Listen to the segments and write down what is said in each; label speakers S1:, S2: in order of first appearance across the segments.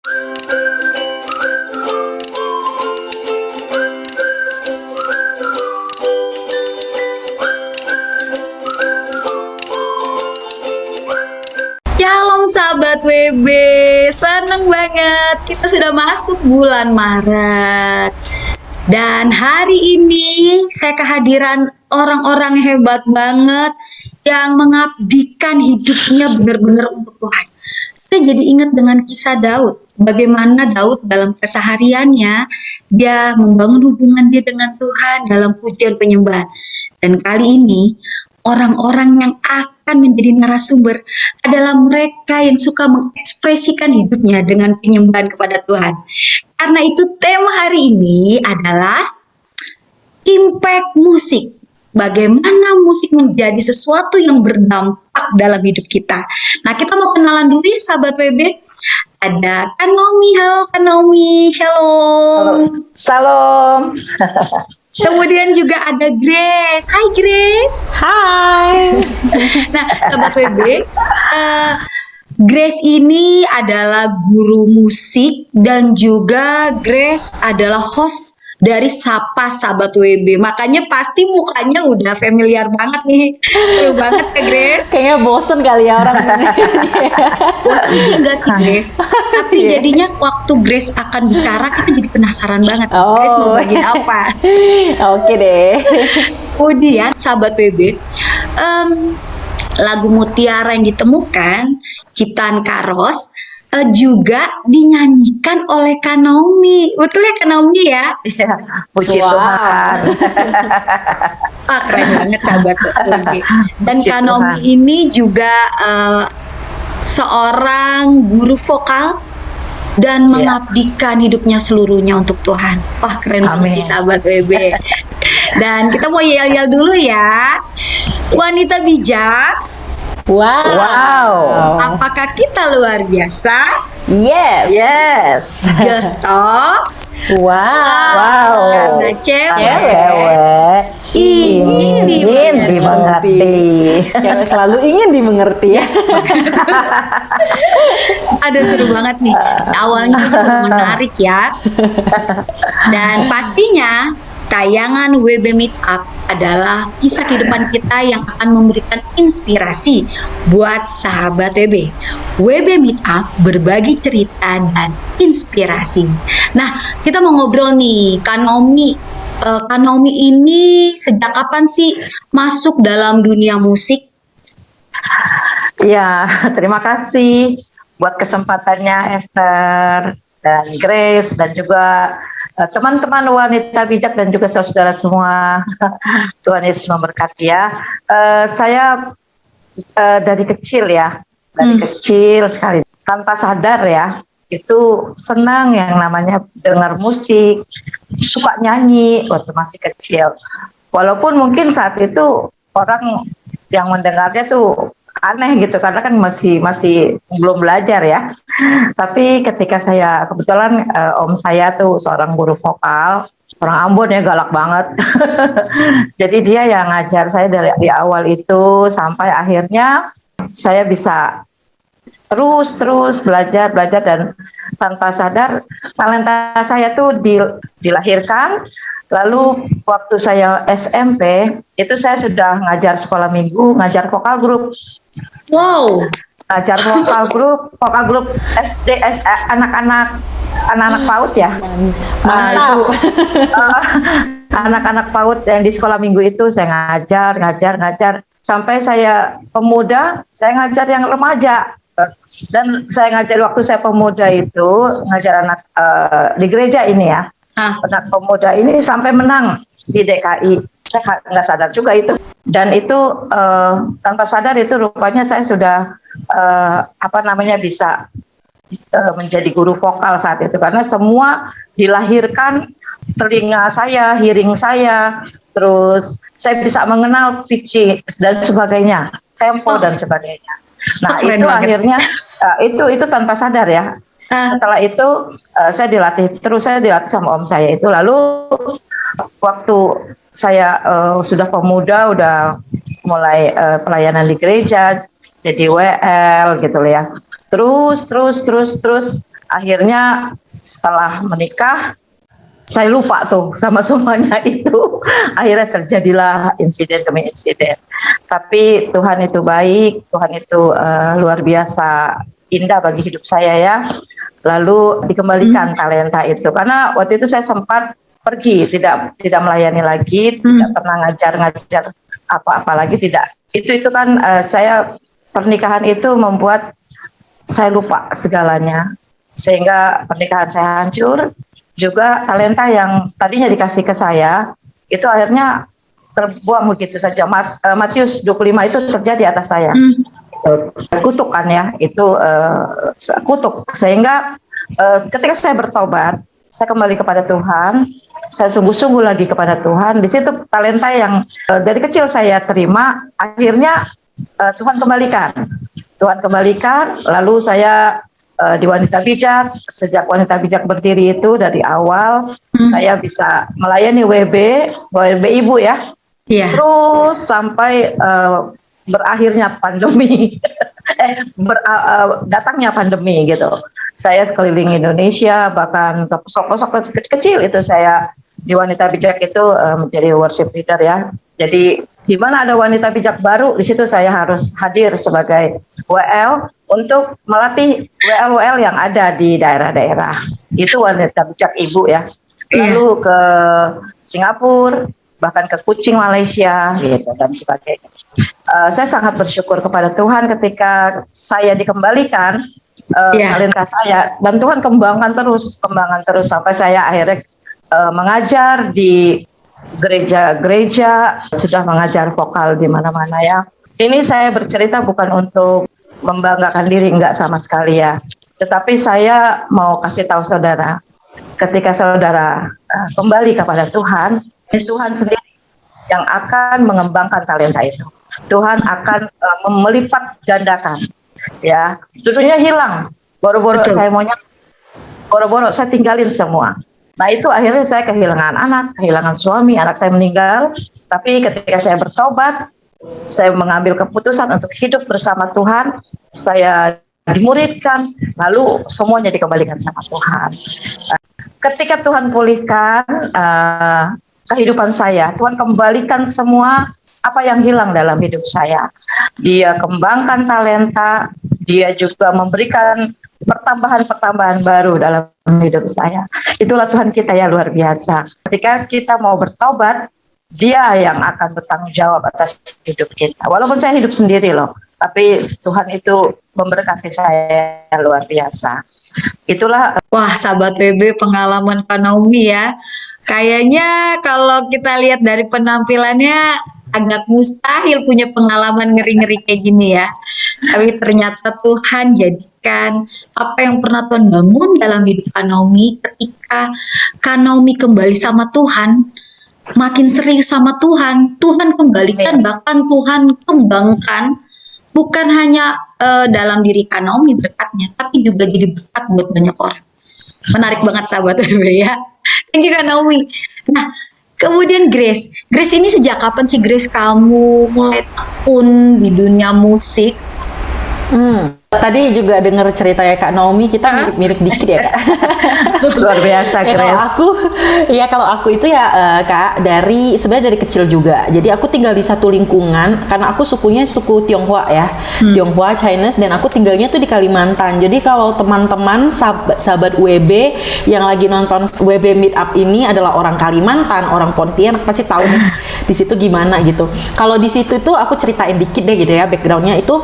S1: Shalom sahabat WB, seneng banget kita sudah masuk bulan Maret. Dan hari ini saya kehadiran orang-orang hebat banget yang mengabdikan hidupnya benar-benar untuk Tuhan. Saya jadi ingat dengan kisah Daud, bagaimana Daud dalam kesehariannya dia membangun hubungan dia dengan Tuhan dalam pujian penyembahan. Dan kali ini orang-orang yang akan menjadi narasumber adalah mereka yang suka mengekspresikan hidupnya dengan penyembahan kepada Tuhan. Karena itu tema hari ini adalah impact musik. Bagaimana musik menjadi sesuatu yang berdampak dalam hidup kita. Nah, kita mau kenalan dulu ya sahabat WB. Ada Kak Naomi, halo Kak Naomi, shalom.
S2: Salam.
S1: Kemudian juga ada Grace, hai Grace.
S3: Hai.
S1: Nah, sahabat WB, Grace ini adalah guru musik dan juga Grace adalah host dari Sapa Sahabat WB. Makanya pasti mukanya udah familiar banget nih. Seru banget ya Grace.
S3: Kayaknya bosen kali ya orang.
S1: Bosan sih enggak sih Grace. Tapi jadinya waktu Grace akan bicara kita jadi penasaran banget.
S3: Oh.
S1: Grace mau bagian apa?
S3: Oke deh.
S1: Kemudian sahabat WB, lagu Mutiara yang ditemukan ciptaan Karos juga dinyanyikan oleh Kak Naomi. Betul ya Kak Naomi ya?
S2: Ya, puji
S3: Wow.
S2: Tuhan.
S1: Keren banget sahabat WB. Dan
S2: Puji
S1: Kak Naomi
S2: Tuhan.
S1: ini juga seorang guru vokal dan mengabdikan hidupnya seluruhnya untuk Tuhan. Wah keren banget
S2: Amin.
S1: nih sahabat WB. Dan kita mau yel-yel dulu ya. Wanita bijak,
S3: Wow.
S1: apakah kita luar biasa?
S3: Yes.
S2: Yes.
S1: Gesto,
S3: Wow.
S1: karena cewek
S2: Cewek
S1: ingin
S2: ingin dimengerti.
S3: Cewek selalu ingin dimengerti ya.
S1: Ada seru banget nih. Awalnya itu menarik ya. Dan pastinya tayangan WB Meetup adalah kisah kehidupan kita yang akan memberikan inspirasi buat sahabat WB. WB Meetup berbagi cerita dan inspirasi. Nah, kita mau ngobrol nih, Kak Naomi. Kak Naomi ini sejak kapan sih masuk dalam dunia musik?
S2: Ya, terima kasih buat kesempatannya Esther dan Grace dan juga teman-teman wanita bijak dan juga saudara semua. Tuhan Yesus memberkati ya. Saya dari kecil ya, dari kecil sekali tanpa sadar ya, itu senang yang namanya dengar musik, suka nyanyi waktu masih kecil. Walaupun mungkin saat itu orang yang mendengarnya tuh aneh gitu karena kan masih belum belajar ya. Tapi ketika saya kebetulan om saya tuh seorang guru vokal, orang Ambon ya, galak banget. Jadi dia yang ngajar saya dari di awal itu sampai akhirnya saya bisa terus belajar dan tanpa sadar talenta saya tuh dilahirkan. Lalu waktu saya SMP itu saya sudah ngajar sekolah minggu, ngajar vokal grup.
S1: Wow,
S2: Ngajar vokal grup SD, anak-anak PAUD ya.
S3: Mantap.
S2: Anak-anak PAUD yang di sekolah minggu itu saya ngajar sampai saya pemuda, saya ngajar yang remaja. Dan saya ngajar waktu saya pemuda itu ngajar anak di gereja ini ya. Anak pemuda ini sampai menang di DKI. Saya nggak sadar juga itu. Dan itu tanpa sadar itu rupanya saya sudah bisa menjadi guru vokal saat itu karena semua dilahirkan telinga saya, hearing saya, terus saya bisa mengenal pitch dan sebagainya, tempo dan sebagainya. Nah itu
S1: banget.
S2: akhirnya itu tanpa sadar ya. Setelah itu saya dilatih sama om saya itu. Lalu waktu saya sudah pemuda, udah mulai pelayanan di gereja, jadi WL gitu ya. Terus Akhirnya setelah menikah, saya lupa tuh sama semuanya itu. Akhirnya terjadilah insiden demi insiden. Tapi Tuhan itu baik, Tuhan itu luar biasa indah bagi hidup saya ya. Lalu dikembalikan talenta itu, karena waktu itu saya sempat pergi, tidak melayani lagi, tidak pernah ngajar apa-apa lagi, tidak. Itu kan saya, pernikahan itu membuat saya lupa segalanya, sehingga pernikahan saya hancur. Juga talenta yang tadinya dikasih ke saya itu akhirnya terbuang begitu saja. Matius 25 itu terjadi atas saya. Kutuk kan ya, itu kutuk. Sehingga ketika saya bertobat, saya kembali kepada Tuhan, saya sungguh-sungguh lagi kepada Tuhan. Di situ talenta yang dari kecil saya terima, akhirnya Tuhan kembalikan. Lalu saya di Wanita Bijak, sejak Wanita Bijak berdiri itu dari awal saya bisa melayani WB Ibu ya.
S1: Iya.
S2: Terus sampai berakhirnya pandemi, datangnya pandemi gitu. Saya sekeliling Indonesia, bahkan ke pelosok-pelosok kecil itu saya di Wanita Bijak itu menjadi worship leader ya. Jadi di mana ada wanita bijak baru, di situ saya harus hadir sebagai WL untuk melatih WL yang ada di daerah-daerah. Itu Wanita Bijak Ibu ya. Lalu ke Singapura, bahkan ke Kuching Malaysia gitu dan sebagainya. Saya sangat bersyukur kepada Tuhan ketika saya dikembalikan talenta saya, dan Tuhan kembangkan terus sampai saya akhirnya mengajar di gereja-gereja, sudah mengajar vokal di mana-mana ya. Ini saya bercerita bukan untuk membanggakan diri, enggak sama sekali ya. Tetapi saya mau kasih tahu saudara, ketika saudara kembali kepada Tuhan, Tuhan sendiri yang akan mengembangkan talenta itu. Tuhan akan melipat gandakan. Ya, dulunya hilang. Boro-boro saya maunya, boro-boro saya tinggalin semua. Nah itu akhirnya saya kehilangan anak, kehilangan suami, anak saya meninggal. Tapi ketika saya bertobat, saya mengambil keputusan untuk hidup bersama Tuhan. Saya dimuridkan, lalu semuanya dikembalikan sama Tuhan. Ketika Tuhan pulihkan kehidupan saya, Tuhan kembalikan semua apa yang hilang dalam hidup saya. Dia kembangkan talenta, dia juga memberikan pertambahan baru dalam hidup saya. Itulah Tuhan kita ya, luar biasa. Ketika kita mau bertobat, Dia yang akan bertanggung jawab atas hidup kita. Walaupun saya hidup sendiri loh, tapi Tuhan itu memberkati saya luar biasa. Itulah.
S1: Wah, sahabat WB, pengalaman Kak Naomi ya. Kayaknya kalau kita lihat dari penampilannya agak mustahil punya pengalaman ngeri-ngeri kayak gini ya. Tapi ternyata Tuhan jadikan apa yang pernah Tuhan bangun dalam hidup Kak Naomi, ketika Kak Naomi kembali sama Tuhan, makin serius sama Tuhan, Tuhan kembalikan, bahkan Tuhan kembangkan, bukan hanya dalam diri Kak Naomi berkatnya, tapi juga jadi berkat buat banyak orang. Menarik banget sahabat WB ya. Thank you Kak Naomi. Nah, kemudian Grace ini sejak kapan sih Grace kamu mulai tekun di dunia musik?
S3: Tadi juga dengar ceritanya Kak Naomi, kita mirip-mirip dikit ya Kak.
S2: Luar biasa Grace.
S3: Kalau aku itu ya Kak, sebenarnya dari kecil juga. Jadi aku tinggal di satu lingkungan, karena aku sukunya suku Tionghoa ya, Tionghoa Chinese, dan aku tinggalnya tuh di Kalimantan. Jadi kalau teman-teman sahabat WB yang lagi nonton WB Meetup ini adalah orang Kalimantan, orang Pontianak, pasti tahu nih di situ gimana gitu. Kalau di situ tuh aku ceritain dikit deh gitu ya, backgroundnya itu.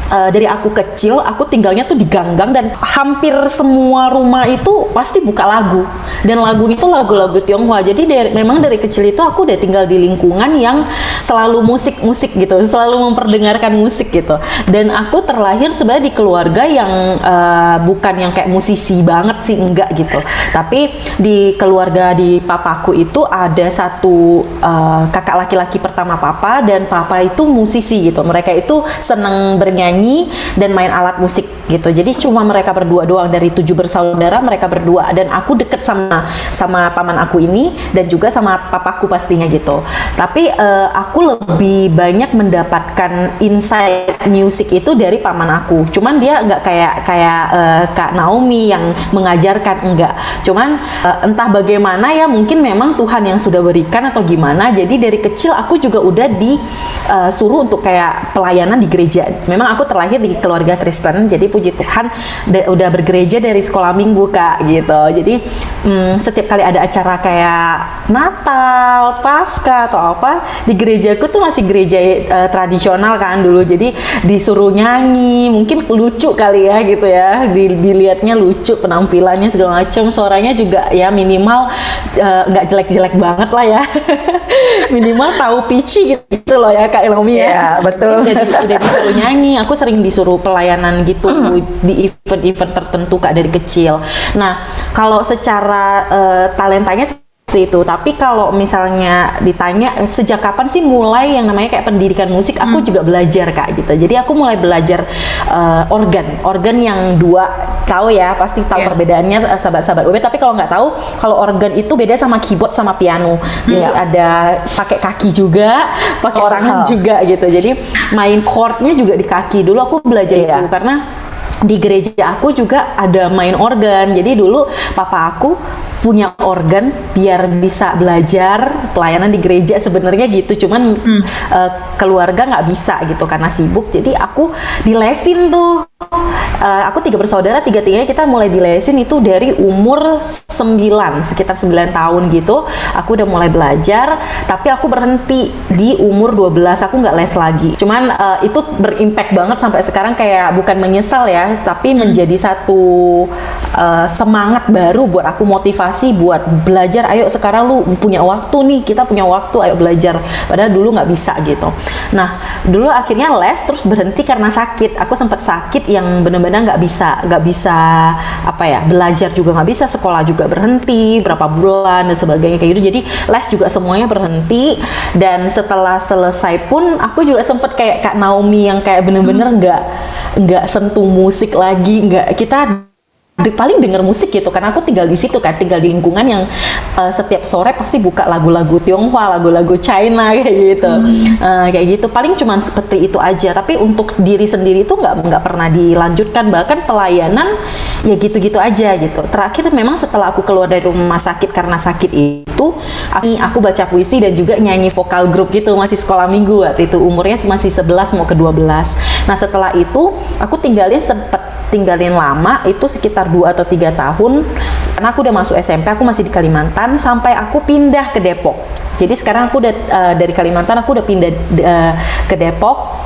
S3: Dari aku kecil, aku tinggalnya tuh di ganggang, dan hampir semua rumah itu pasti buka lagu, dan lagunya itu lagu-lagu Tionghoa. Jadi memang dari kecil itu aku udah tinggal di lingkungan yang selalu musik gitu, selalu memperdengarkan musik gitu. Dan aku terlahir sebenarnya di keluarga yang bukan yang kayak musisi banget sih, enggak gitu. Tapi di keluarga di papaku itu ada satu kakak laki-laki pertama papa, dan papa itu musisi gitu. Mereka itu seneng bernyanyi nyanyi dan main alat musik gitu. Jadi cuma mereka berdua doang dari 7 bersaudara, mereka berdua, dan aku deket sama paman aku ini dan juga sama papaku pastinya gitu. Tapi aku lebih banyak mendapatkan insight musik itu dari paman aku. Cuman dia nggak kayak Kak Naomi yang mengajarkan, enggak. Cuman entah bagaimana ya, mungkin memang Tuhan yang sudah berikan atau gimana. Jadi dari kecil aku juga udah disuruh untuk kayak pelayanan di gereja. Memang aku terlahir di keluarga Kristen, jadi puji Tuhan udah bergereja dari sekolah minggu Kak gitu. Jadi setiap kali ada acara kayak Natal, Paskah atau apa, di gerejaku tuh masih gereja tradisional kan dulu. Jadi disuruh nyanyi, mungkin lucu kali ya gitu ya. Dilihatnya lucu penampilannya segala macam, suaranya juga ya minimal nggak jelek-jelek banget lah ya. Minimal tahu pitchy gitu loh ya Kak Naomi ya.
S2: Iya, betul.
S3: Udah disuruh nyanyi, aku sering disuruh pelayanan gitu di event-event tertentu Kak dari kecil. Nah, kalau secara talentanya seperti itu, tapi kalau misalnya ditanya sejak kapan sih mulai yang namanya kayak pendidikan musik, aku juga belajar Kak gitu. Jadi aku mulai belajar organ yang dua, tahu ya, pasti tahu perbedaannya sahabat-sahabat UB. Tapi kalau nggak tahu, kalau organ itu beda sama keyboard sama piano. Jadi ada pakai kaki juga, pakai tangan juga gitu. Jadi main chordnya juga di kaki. Dulu aku belajar itu karena di gereja aku juga ada main organ. Jadi dulu papa aku punya organ biar bisa belajar pelayanan di gereja sebenarnya gitu. Cuman keluarga nggak bisa gitu karena sibuk. Jadi aku dilesin tuh. Aku 3 bersaudara, 3-tiganya kita mulai dilesin itu dari umur 9, sekitar 9 tahun gitu. Aku udah mulai belajar, tapi aku berhenti di umur 12, aku nggak les lagi. Cuman itu berimpact banget sampai sekarang, kayak bukan menyesal ya, tapi menjadi satu semangat baru buat aku, motivasi buat belajar. Ayo sekarang lu punya waktu nih, kita punya waktu, ayo belajar. Padahal dulu nggak bisa gitu. Nah, dulu akhirnya les, terus berhenti karena sakit. Aku sempat sakit yang benar-benar nggak bisa apa ya, belajar juga nggak bisa, sekolah juga berhenti berapa bulan dan sebagainya kayak gitu. Jadi les juga semuanya berhenti. Dan setelah selesai pun aku juga sempat kayak Kak Naomi yang kayak bener-bener nggak sentuh musik lagi, nggak, kita paling denger musik gitu, karena aku tinggal di situ kan, tinggal di lingkungan yang setiap sore pasti buka lagu-lagu Tionghoa, lagu-lagu China kayak gitu. Kayak gitu, paling cuman seperti itu aja. Tapi untuk diri sendiri itu nggak pernah dilanjutkan, bahkan pelayanan ya gitu-gitu aja gitu. Terakhir memang setelah aku keluar dari rumah sakit karena sakit itu, aku baca puisi dan juga nyanyi vokal grup gitu, masih sekolah minggu waktu itu, umurnya masih 11 mau ke 12. Nah setelah itu aku tinggalin lama, itu sekitar 2 atau 3 tahun, karena aku udah masuk SMP, aku masih di Kalimantan sampai aku pindah ke Depok. Jadi sekarang aku udah dari Kalimantan, aku udah pindah ke Depok,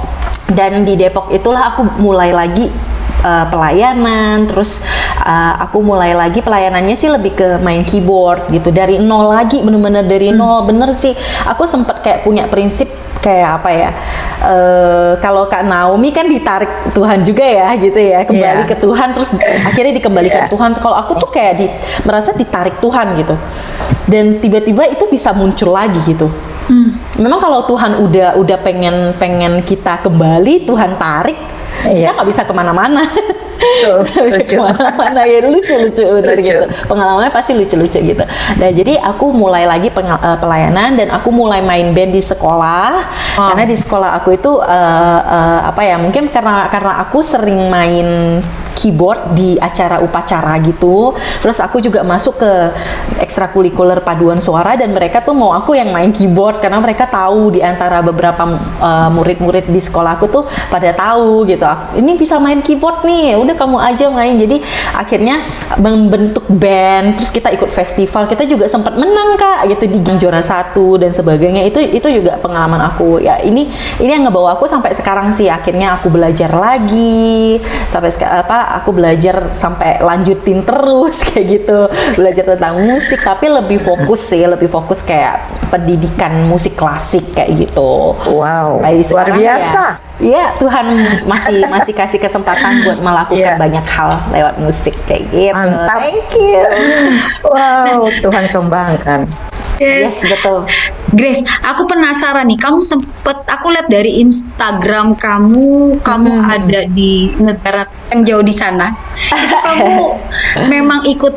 S3: dan di Depok itulah aku mulai lagi pelayanan. Terus aku mulai lagi pelayanannya sih lebih ke main keyboard gitu, dari nol lagi, bener-bener dari nol. Bener sih, aku sempet kayak punya prinsip kayak apa ya, kalau Kak Naomi kan ditarik Tuhan juga ya gitu ya, kembali ke Tuhan, terus akhirnya dikembalikan Tuhan. Kalau aku tuh kayak merasa ditarik Tuhan gitu, dan tiba-tiba itu bisa muncul lagi gitu. Memang kalau Tuhan udah pengen kita kembali, Tuhan tarik, kita nggak bisa kemana-mana. Kemana-mana ya, lucu-lucu dari gitu. Pengalamannya pasti lucu-lucu gitu. Nah jadi aku mulai lagi pelayanan, dan aku mulai main band di sekolah. Karena di sekolah aku itu apa ya, mungkin karena aku sering main keyboard di acara upacara gitu. Terus aku juga masuk ke ekstrakurikuler paduan suara, dan mereka tuh mau aku yang main keyboard karena mereka tahu di antara beberapa murid-murid di sekolah aku tuh pada tahu gitu, ini bisa main keyboard nih, udah kamu aja main. Jadi akhirnya membentuk band, terus kita ikut festival, kita juga sempat menang Kak gitu di juara 1 dan sebagainya. Itu juga pengalaman aku ya, ini yang ngebawa aku sampai sekarang sih. Akhirnya aku belajar lagi sampai aku belajar sampai lanjutin terus kayak gitu, belajar tentang musik, tapi lebih fokus kayak pendidikan musik klasik kayak gitu.
S2: Wow, luar biasa.
S3: Ya Tuhan masih kasih kesempatan buat melakukan banyak hal lewat musik kayak gitu.
S2: Mantap.
S3: Thank you.
S2: Wow, Tuhan kembangkan.
S3: Yes, betul.
S1: Grace, aku penasaran nih. Kamu aku lihat dari Instagram kamu ada di negara yang jauh di sana. Itu kamu memang ikut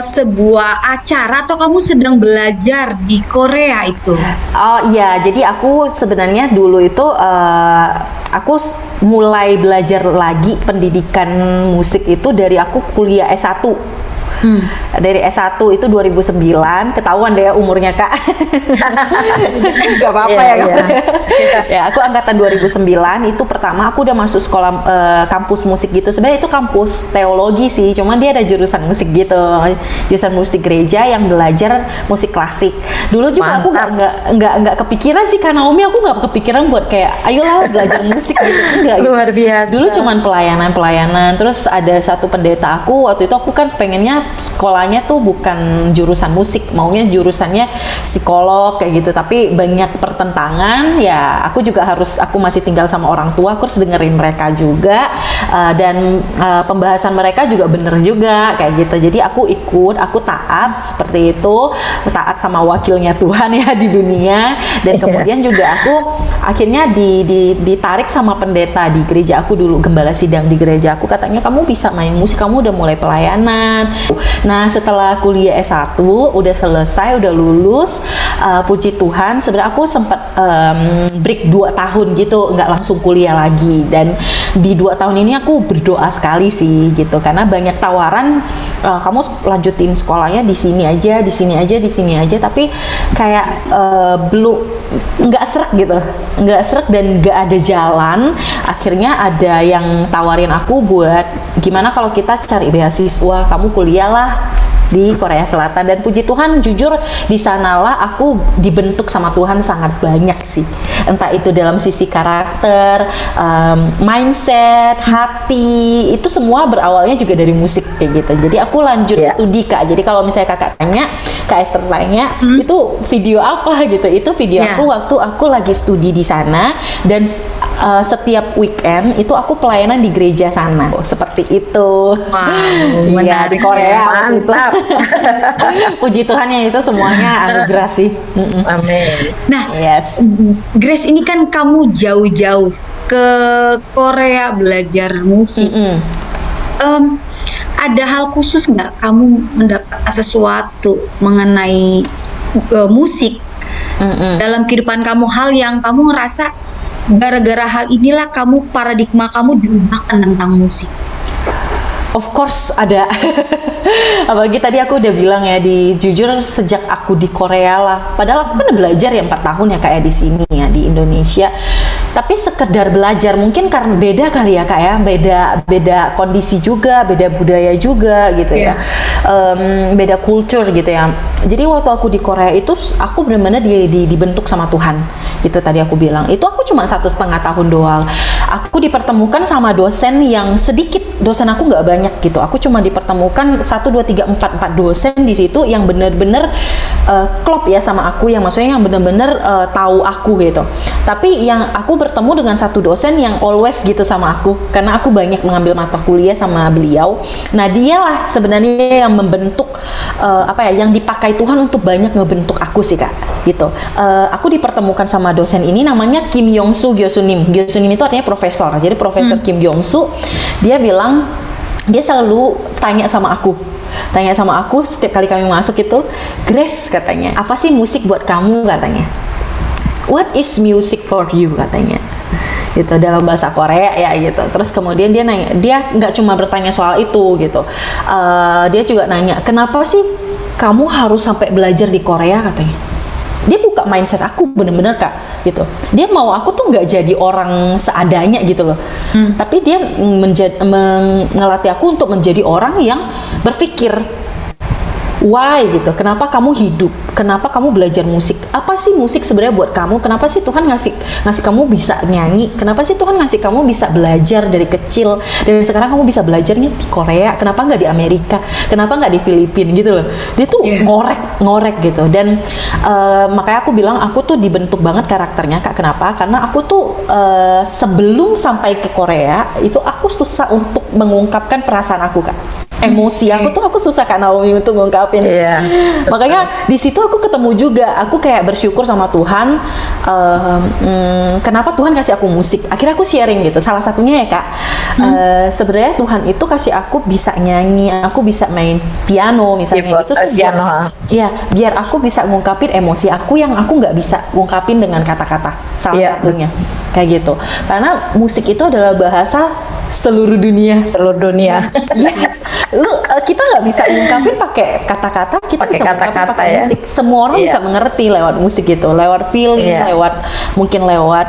S1: sebuah acara atau kamu sedang belajar di Korea itu?
S3: Oh iya, jadi aku sebenarnya dulu itu aku mulai belajar lagi pendidikan musik itu dari aku kuliah S1. Dari S1 itu 2009, ketahuan deh ya umurnya Kak. Gak apa-apa
S2: Iya,
S3: ya Kak.
S2: iya.
S3: Ya, aku angkatan 2009, itu pertama aku udah masuk sekolah kampus musik gitu. Sebenarnya itu kampus teologi sih, cuman dia ada jurusan musik gitu. Jurusan musik gereja yang belajar musik klasik. Dulu juga aku nggak kepikiran sih Kak Naomi, aku nggak kepikiran buat kayak ayolah belajar musik gitu. Enggak gitu.
S2: Luar biasa.
S3: Dulu cuman pelayanan, terus ada satu pendeta aku, waktu itu aku kan pengennya sekolahnya tuh bukan jurusan musik, maunya jurusannya psikolog kayak gitu, tapi banyak pertentangan ya. Aku masih tinggal sama orang tua, aku harus dengerin mereka juga, dan pembahasan mereka juga bener juga kayak gitu. Jadi aku taat seperti itu, taat sama wakilnya Tuhan ya di dunia. Dan kemudian juga aku akhirnya ditarik sama pendeta di gereja aku dulu, gembala sidang di gereja aku, katanya kamu bisa main musik, kamu udah mulai pelayanan. Nah setelah kuliah S1 udah selesai, udah lulus, puji Tuhan sebenarnya aku sempat break 2 tahun gitu, nggak langsung kuliah lagi. Dan di 2 tahun ini aku berdoa sekali sih gitu, karena banyak tawaran, kamu lanjutin sekolahnya di sini aja, di sini aja, di sini aja, tapi kayak belum, nggak srek gitu, nggak srek dan nggak ada jalan. Akhirnya ada yang tawarin aku buat gimana kalau kita cari beasiswa, kamu kuliah lah di Korea Selatan. Dan puji Tuhan, jujur di sanalah aku dibentuk sama Tuhan sangat banyak sih, entah itu dalam sisi karakter, mindset, hati, itu semua berawalnya juga dari musik kayak gitu. Jadi aku lanjut studi Kak. Jadi kalau misalnya Kakak tanya, Kak Esther tanya, itu video apa gitu, itu video aku waktu aku lagi studi di sana. Dan setiap weekend itu aku pelayanan di gereja sana, seperti itu.
S1: Wow,
S3: Iya, di Korea.
S2: Mantap.
S3: Puji Tuhan ya, itu semuanya anugerah sih.
S2: Amin.
S1: Nah,
S3: Yes.
S1: Grace, ini kan kamu jauh-jauh ke Korea belajar musik. Ada hal khusus nggak kamu mendapat sesuatu mengenai musik dalam kehidupan kamu, hal yang kamu ngerasa gara-gara hal inilah paradigma kamu diubahkan tentang musik?
S3: Of course ada. Apalagi tadi aku udah bilang ya, jujur sejak aku di Korea lah. Padahal aku kan udah belajar ya 4 tahun ya kayak di sini ya di Indonesia. Tapi sekedar belajar, mungkin karena beda kali ya Kak ya, beda kondisi juga, beda budaya juga gitu ya. Beda culture gitu ya. Jadi waktu aku di Korea itu aku benar-benar dibentuk sama Tuhan. Itu tadi aku bilang. Itu aku cuma 1,5 tahun doang. Aku dipertemukan sama dosen yang sedikit, dosen aku nggak banyak gitu. Aku cuma dipertemukan 1, 2, 3, 4 dosen di situ yang benar-benar klop ya sama aku, yang maksudnya yang benar-benar tahu aku gitu. Tapi yang aku bertemu dengan satu dosen yang always gitu sama aku, karena aku banyak mengambil mata kuliah sama beliau. Nah dialah sebenarnya yang membentuk yang dipakai Tuhan untuk banyak ngebentuk aku sih Kak gitu. Aku dipertemukan sama dosen ini namanya Kim Yong-su Gyosunim. Gyosunim itu artinya profesor. Jadi Profesor Kim Yong-su, dia bilang, dia selalu tanya sama aku setiap kali kami masuk itu, Grace katanya, apa sih musik buat kamu katanya? What is music for you katanya? Gitu dalam bahasa Korea ya gitu. Terus kemudian dia nanya, dia nggak cuma bertanya soal itu gitu, dia juga nanya, kenapa sih kamu harus sampai belajar di Korea katanya. Dia buka mindset aku bener-bener Kak gitu. Dia mau aku tuh nggak jadi orang seadanya gitu loh, tapi dia ngelatih aku untuk menjadi orang yang berpikir why gitu, kenapa kamu hidup, kenapa kamu belajar musik, apa sih musik sebenarnya buat kamu, kenapa sih Tuhan ngasih kamu bisa nyanyi, kenapa sih Tuhan ngasih kamu bisa belajar dari kecil dan sekarang kamu bisa belajarnya di Korea, kenapa nggak di Amerika, kenapa nggak di Filipina gitu loh. Dia tuh ngorek gitu. Dan makanya aku bilang aku tuh dibentuk banget karakternya Kak. Kenapa? Karena aku tuh sebelum sampai ke Korea itu aku susah untuk mengungkapkan perasaan aku Kak. emosi aku susah Kak Naomi untuk ngungkapin.
S2: Iya.
S3: Makanya di situ aku ketemu juga, aku kayak bersyukur sama Tuhan. Kenapa Tuhan kasih aku musik? Akhirnya aku sharing gitu. Salah satunya ya Kak, sebenarnya Tuhan itu kasih aku bisa nyanyi, aku bisa main piano misalnya
S2: Keyboard,
S3: itu tuh
S2: piano.
S3: Iya, biar aku bisa ngungkapin emosi aku yang aku nggak bisa ngungkapin dengan kata-kata. Salah
S2: Iya.
S3: satunya kayak gitu. Karena musik itu adalah bahasa seluruh dunia.
S2: Seluruh dunia.
S3: Yes. Kita nggak bisa ngungkapin pakai kata-kata, kita
S2: Pakai
S3: bisa ngungkapin
S2: kata-kata
S3: pakai
S2: ya.
S3: musik. Semua orang
S2: Iya.
S3: bisa mengerti lewat musik gitu, lewat feeling,
S2: Iya.
S3: mungkin lewat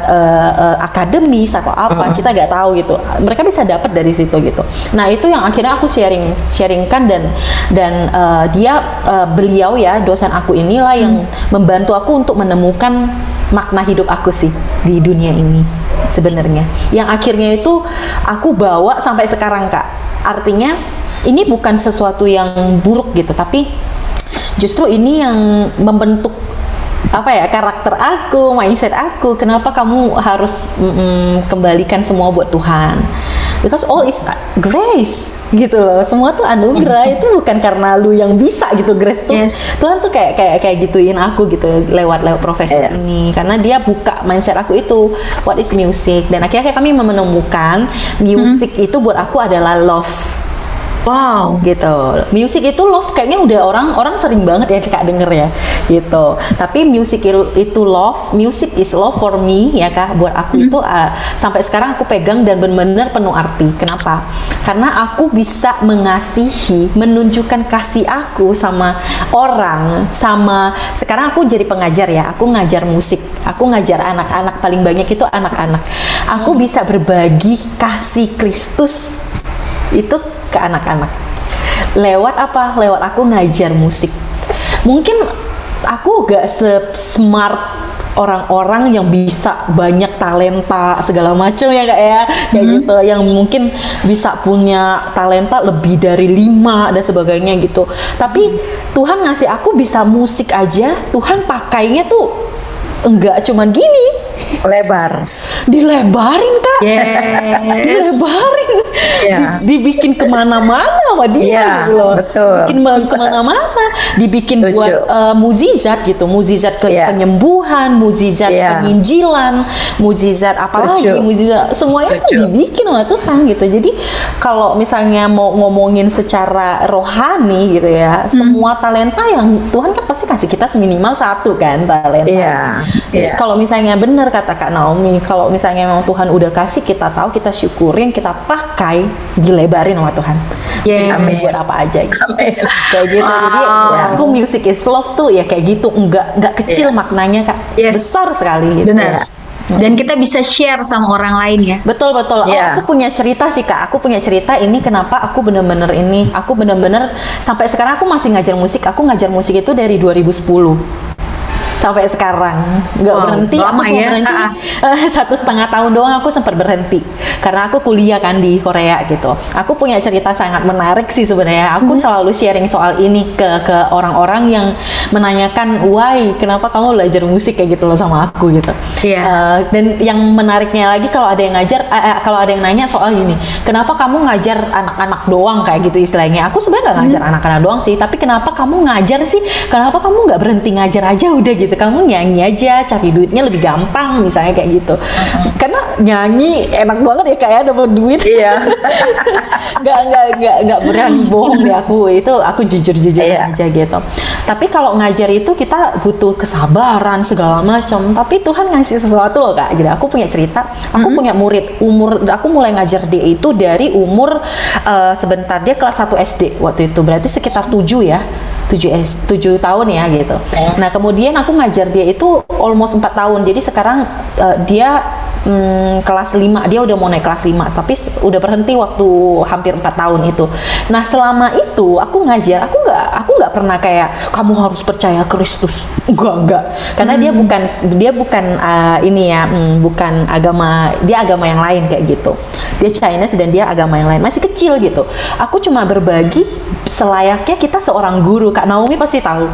S3: akademis atau apa, kita nggak tahu gitu. Mereka bisa dapat dari situ gitu. Nah itu yang akhirnya aku sharingkan dan beliau ya dosen aku inilah yang membantu aku untuk menemukan makna hidup aku sih di dunia ini sebenarnya. Yang akhirnya itu aku bawa sampai sekarang Kak. Artinya ini bukan sesuatu yang buruk gitu, tapi justru ini yang membentuk karakter aku, mindset aku. Kenapa kamu harus kembalikan semua buat Tuhan? Because all is grace gitu loh. Semua tuh anugerah, itu bukan karena lu yang bisa gitu. Grace tuh Tuhan tuh kayak gituin aku gitu lewat profesor ini, karena dia buka mindset aku itu what is music, dan akhirnya kami menemukan music itu buat aku adalah love.
S1: Wow.
S3: Gitu. Music itu love kayaknya udah orang sering banget ya Kak denger ya gitu. Tapi music itu love, music is love for me ya Kak. Buat aku itu sampai sekarang aku pegang dan benar-benar penuh arti. Kenapa? Karena aku bisa mengasihi, menunjukkan kasih aku sama orang, sama sekarang aku jadi pengajar ya. Aku ngajar musik. Aku ngajar anak-anak, paling banyak itu anak-anak. Aku bisa berbagi kasih Kristus itu ke anak-anak lewat apa? Lewat aku ngajar musik. Mungkin aku gak smart orang-orang yang bisa banyak talenta segala macam ya Kak ya, kayak gitu, yang mungkin bisa punya talenta lebih dari 5 dan sebagainya gitu. Tapi Tuhan ngasih aku bisa musik aja, Tuhan pakainya tuh enggak cuman gini,
S2: Lebar.
S3: dilebarin Kak. Dilebarin. Dibikin kemana-mana sama dia gitu loh.
S2: Betul.
S3: Bikin kemana-mana. Dibikin
S2: Lucu.
S3: buat muzizat gitu. Muzizat penyembuhan, muzizat penginjilan, muzizat apalagi, muzizat semuanya tuh dibikin sama Tuhan gitu. Jadi kalau misalnya mau ngomongin secara rohani gitu ya, semua talenta yang Tuhan kan pasti kasih kita seminimal 1 kan talenta. Kalau misalnya benar kata Kak Naomi, kalau misalnya memang Tuhan udah kasih, kita tahu, kita syukurin, kita pakai, dilebarin sama Tuhan.
S2: Amin.
S3: Buat apa aja gitu.
S2: Amin.
S3: Kayak gitu. Jadi aku music is love tuh ya kayak gitu, enggak kecil maknanya Kak. Besar sekali gitu.
S1: Benar. Dan kita bisa share sama orang lain ya.
S3: Betul. Aku punya cerita sih Kak. Aku punya cerita ini kenapa aku bener-bener sampai sekarang aku masih ngajar musik. Aku ngajar musik itu dari 2010. Sampai sekarang nggak berhenti.
S1: Lama
S3: Aku cuma
S1: ya?
S3: berhenti 1,5 tahun doang. Aku sempat berhenti karena aku kuliah kan di Korea gitu. Aku punya cerita sangat menarik sih sebenarnya. Aku selalu sharing soal ini ke orang-orang yang menanyakan, why kenapa kamu belajar musik kayak gitu loh sama aku gitu. Dan yang menariknya lagi, kalau ada yang ngajar, kalau ada yang nanya soal ini, kenapa kamu ngajar anak-anak doang kayak gitu istilahnya. Aku sebenarnya nggak ngajar anak-anak doang sih, tapi kenapa kamu ngajar sih? Kenapa kamu nggak berhenti ngajar aja udah gitu? Kamu nyanyi aja, cari duitnya lebih gampang misalnya kayak gitu. Karena nyanyi enak banget ya kayak dapat duit. Nggak berani bohong deh aku jujur aja gitu. Tapi kalau ngajar itu kita butuh kesabaran segala macam. Tapi Tuhan ngasih sesuatu loh Kak. Jadi aku punya cerita, aku punya murid, aku mulai ngajar dia itu dari umur sebentar, dia kelas 1 SD waktu itu, berarti sekitar 7 tahun ya gitu. Nah kemudian aku ngajar dia itu almost 4 tahun. Jadi sekarang dia kelas 5, dia udah mau naik kelas 5, tapi udah berhenti waktu hampir 4 tahun itu. Nah selama itu aku ngajar, aku nggak pernah kayak kamu harus percaya Kristus, enggak, karena dia bukan bukan agama, dia agama yang lain kayak gitu. Dia Chinese dan dia agama yang lain, masih kecil gitu. Aku cuma berbagi selayaknya kita seorang guru. Kak Naomi pasti tahu,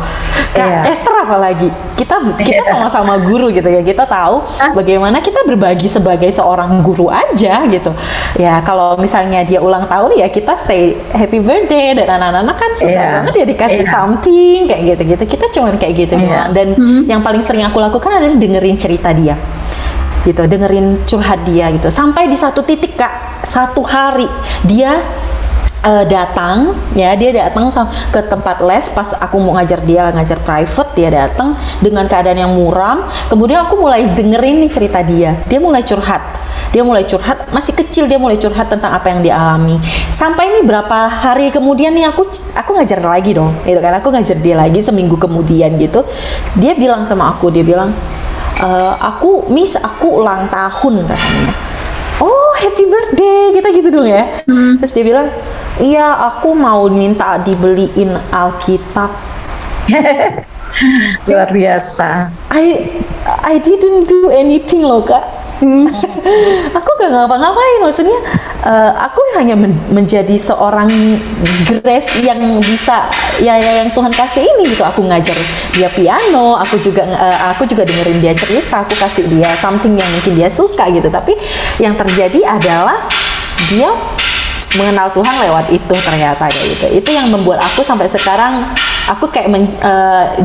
S3: Kak Esther apalagi, kita sama-sama guru gitu ya, kita tahu bagaimana kita berbagi berbagi sebagai seorang guru aja gitu. Ya kalau misalnya dia ulang tahun ya kita say happy birthday, dan anak-anak kan suka banget ya dikasih something kayak gitu-gitu. Kita cuman kayak gitu doang. Dan yang paling sering aku lakukan adalah dengerin cerita dia gitu, dengerin curhat dia gitu. Sampai di satu titik Kak, satu hari dia datang ke tempat les pas aku mau ngajar private. Dia datang dengan keadaan yang muram, kemudian aku mulai dengerin nih cerita dia mulai curhat, masih kecil dia mulai curhat tentang apa yang dia alami. Sampai nih berapa hari kemudian nih aku ngajar lagi dong gitu kan, aku ngajar dia lagi seminggu kemudian gitu. Dia bilang sama aku, aku ulang tahun katanya. Oh happy birthday, kita gitu dong ya. Terus dia bilang, iya aku mau minta dibeliin Alkitab.
S2: Luar biasa.
S3: I didn't do anything loh Kak. Aku gak ngapa-ngapain, maksudnya aku hanya menjadi seorang Grace yang bisa yang Tuhan kasih ini gitu. Aku ngajar dia piano, aku juga dengerin dia cerita, aku kasih dia something yang mungkin dia suka gitu. Tapi yang terjadi adalah dia mengenal Tuhan lewat itu ternyata kayak gitu. Itu yang membuat aku sampai sekarang aku kayak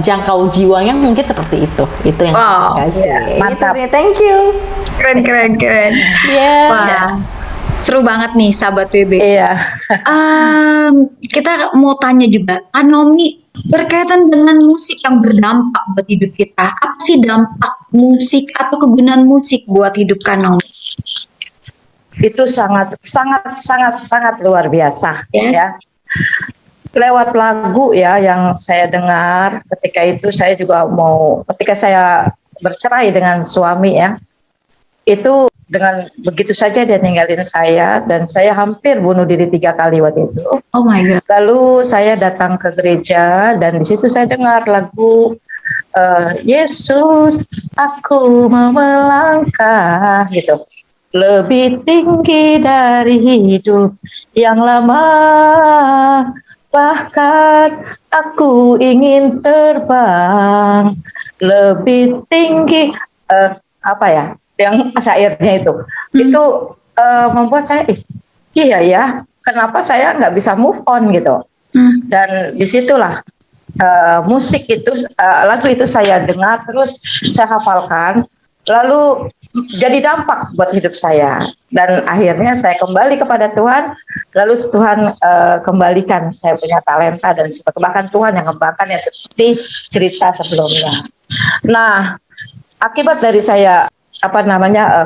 S3: jangkau jiwanya mungkin seperti itu. Itu yang aku kasih.
S2: Mantap.
S3: Itu, thank you.
S1: Keren.
S3: Yes.
S1: Wah, seru banget nih sahabat WB.
S2: Iya.
S1: Kita mau tanya juga, Anomi, berkaitan dengan musik yang berdampak buat hidup kita. Apa sih dampak musik atau kegunaan musik buat hidup Kanomi?
S2: Itu sangat luar biasa.
S1: Yes.
S2: Ya. Lewat lagu ya yang saya dengar ketika itu, saya juga ketika saya bercerai dengan suami ya, itu dengan begitu saja dia ninggalin saya, dan saya hampir bunuh diri 3 kali waktu itu.
S1: Oh my God.
S2: Lalu saya datang ke gereja, dan di situ saya dengar lagu Yesus, aku mau melangkah gitu, lebih tinggi dari hidup yang lama, bahkan aku ingin terbang lebih tinggi, yang syairnya itu membuat saya iya ya, kenapa saya nggak bisa move on gitu. Dan disitulah musik itu, lagu itu saya dengar, terus saya hafalkan, lalu jadi dampak buat hidup saya, dan akhirnya saya kembali kepada Tuhan. Lalu Tuhan kembalikan saya punya talenta dan sebagainya, bahkan Tuhan yang kembangkannya seperti cerita sebelumnya. Nah, akibat dari saya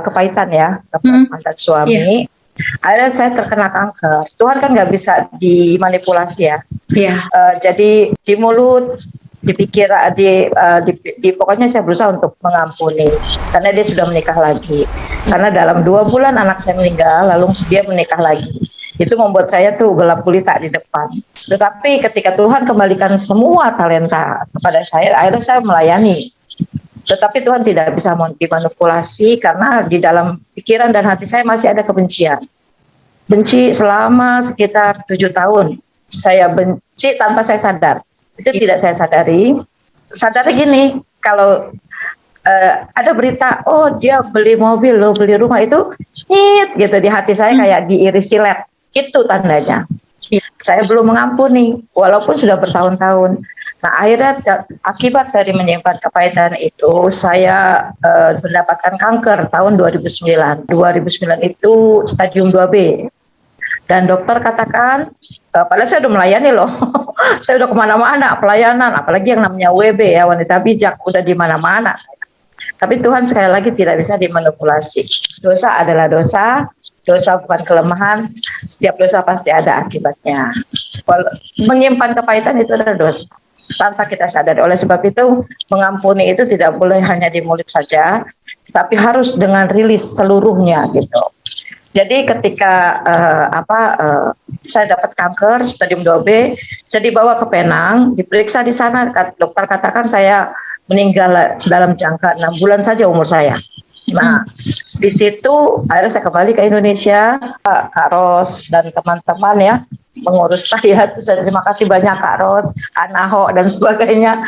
S2: kepahitan ya, mantan suami, akhirnya saya terkena kanker. Tuhan kan nggak bisa dimanipulasi ya. Jadi di mulut, di pikiran, pokoknya saya berusaha untuk mengampuni, karena dia sudah menikah lagi. Karena dalam 2 bulan anak saya meninggal, lalu dia menikah lagi. Itu membuat saya tuh gelap gulita di depan. Tetapi ketika Tuhan kembalikan semua talenta kepada saya, akhirnya saya melayani. Tetapi Tuhan tidak bisa dimanipulasi, karena di dalam pikiran dan hati saya masih ada kebencian. Benci selama sekitar 7 tahun. Saya benci tanpa saya sadar. Itu tidak saya sadari. Sadarnya gini, kalau ada berita, oh dia beli mobil, lo beli rumah, itu nyit gitu di hati saya, kayak diiris silet. Itu tandanya. Saya belum mengampuni, walaupun sudah bertahun-tahun. Nah, akhirnya akibat dari menyimpan kepahitan itu, saya mendapatkan kanker tahun 2009. 2009 itu stadium 2B. Dan dokter katakan, padahal saya udah melayani loh, saya udah kemana-mana pelayanan, apalagi yang namanya WB ya, wanita bijak, udah di mana-mana saya. Tapi Tuhan sekali lagi tidak bisa dimanipulasi. Dosa adalah dosa, dosa bukan kelemahan, setiap dosa pasti ada akibatnya. Menyimpan kepahitan itu adalah dosa, tanpa kita sadar. Oleh sebab itu, mengampuni itu tidak boleh hanya di mulut saja, tapi harus dengan rilis seluruhnya gitu. Jadi ketika saya dapat kanker stadium 2B, saya dibawa ke Penang, diperiksa di sana, dokter katakan saya meninggal dalam jangka 6 bulan saja umur saya. Nah, di situ akhirnya saya kembali ke Indonesia, Kak Ros dan teman-teman ya mengurus saya. Saya terima kasih banyak Kak Ros, Anaho dan sebagainya,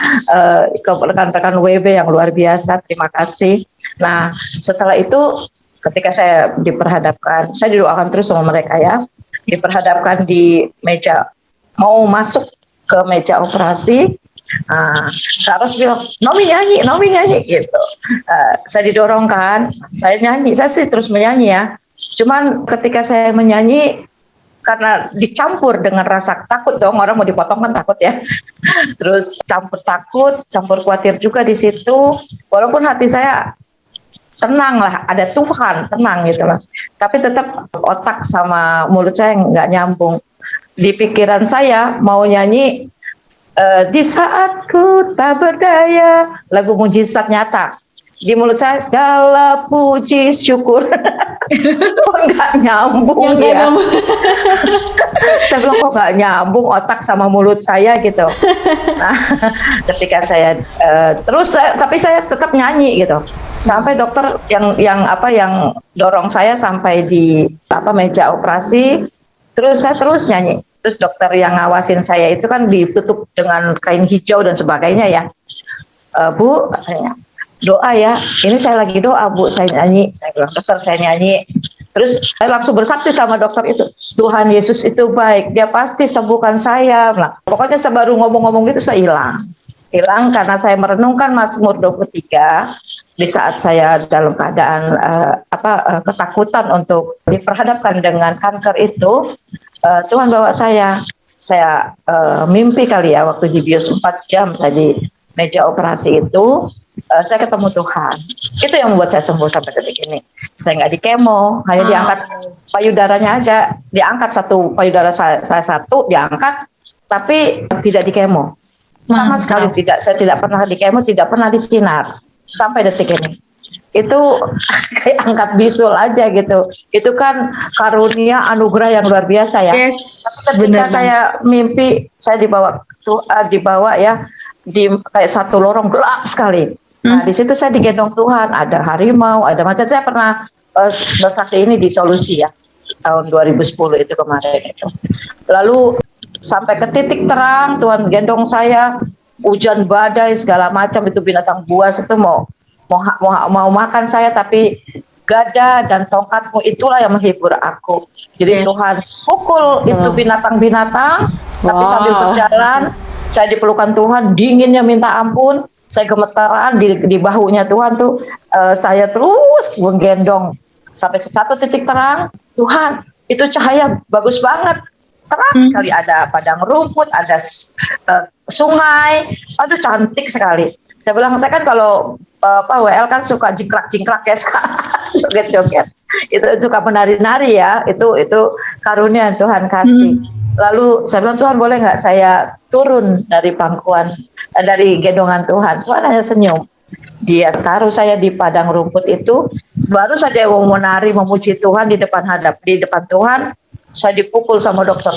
S2: rekan-rekan WB yang luar biasa, terima kasih. Nah, setelah itu ketika saya diperhadapkan, saya didoakan terus sama mereka ya, diperhadapkan di meja, mau masuk ke meja operasi, Kak Ros bilang, Nomi nyanyi gitu. Saya didorongkan, saya nyanyi, saya sih terus menyanyi ya. Cuman ketika saya menyanyi, karena dicampur dengan rasa takut dong, orang mau dipotong kan takut ya. Terus campur takut, campur khawatir juga di situ. Walaupun hati saya tenang lah, ada Tuhan, tenang gitu loh. Tapi tetap otak sama mulut saya nggak nyambung. Di pikiran saya mau nyanyi di saat ku tak berdaya, lagu mujizat nyata. Di mulut saya segala puji syukur. Kok nggak nyambung
S3: Yang nggak
S2: ya?
S3: nyambung.
S2: Saya bilang kok nggak nyambung otak sama mulut saya gitu. Nah, ketika saya tapi saya tetap nyanyi gitu. Sampai dokter yang dorong saya sampai di meja operasi, terus saya terus nyanyi. Terus dokter yang ngawasin saya itu kan ditutup dengan kain hijau dan sebagainya ya. Bu, katanya, doa ya, ini saya lagi doa Bu, saya nyanyi. Saya bilang, dokter saya nyanyi. Terus saya langsung bersaksi sama dokter itu, Tuhan Yesus itu baik, dia pasti sembuhkan saya. Nah, pokoknya saya baru ngomong-ngomong gitu saya hilang karena saya merenungkan Mazmur 23 di saat saya dalam keadaan ketakutan untuk diperhadapkan dengan kanker itu. Tuhan bawa saya mimpi kali ya, waktu di bios 4 jam saya di meja operasi itu, saya ketemu Tuhan. Itu yang membuat saya sembuh sampai detik ini. Saya nggak di kemo, hanya diangkat payudaranya aja, diangkat satu payudara saya satu diangkat, tapi tidak di kemo. Sama sekali tidak, saya tidak pernah di kemo, tidak pernah di sinar sampai detik ini. Itu kayak angkat bisul aja gitu. Itu kan karunia anugerah yang luar biasa ya.
S1: Yes,
S2: Ketika saya mimpi, saya dibawa ya di kayak satu lorong gelap sekali. Nah, di situ saya digendong Tuhan, ada harimau, ada macam. Saya pernah bersaksi ini di Solusi ya, tahun 2010 itu kemarin itu. Lalu sampai ke titik terang, Tuhan gendong saya, hujan badai segala macam, itu binatang buas itu mau makan saya, tapi gada dan tongkatmu itulah yang menghibur aku. Jadi Tuhan pukul itu binatang-binatang, tapi sambil berjalan saya dipelukan Tuhan, dinginnya minta ampun, saya gemetaran di bahunya Tuhan tuh, saya terus menggendong sampai satu titik terang. Tuhan, itu cahaya bagus banget, terang sekali, ada padang rumput, ada sungai, aduh cantik sekali. Saya bilang, saya kan kalau WL kan suka jingkrak-jingkrak ya, suka joget-joget. Itu suka menari-nari ya, itu karunia yang Tuhan kasih. Lalu saya bilang, Tuhan boleh nggak saya turun dari pangkuan, dari gendongan Tuhan? Tuhan hanya senyum. Dia taruh saya di padang rumput itu, baru saja mau menari memuji Tuhan di depan Tuhan, saya dipukul sama dokter,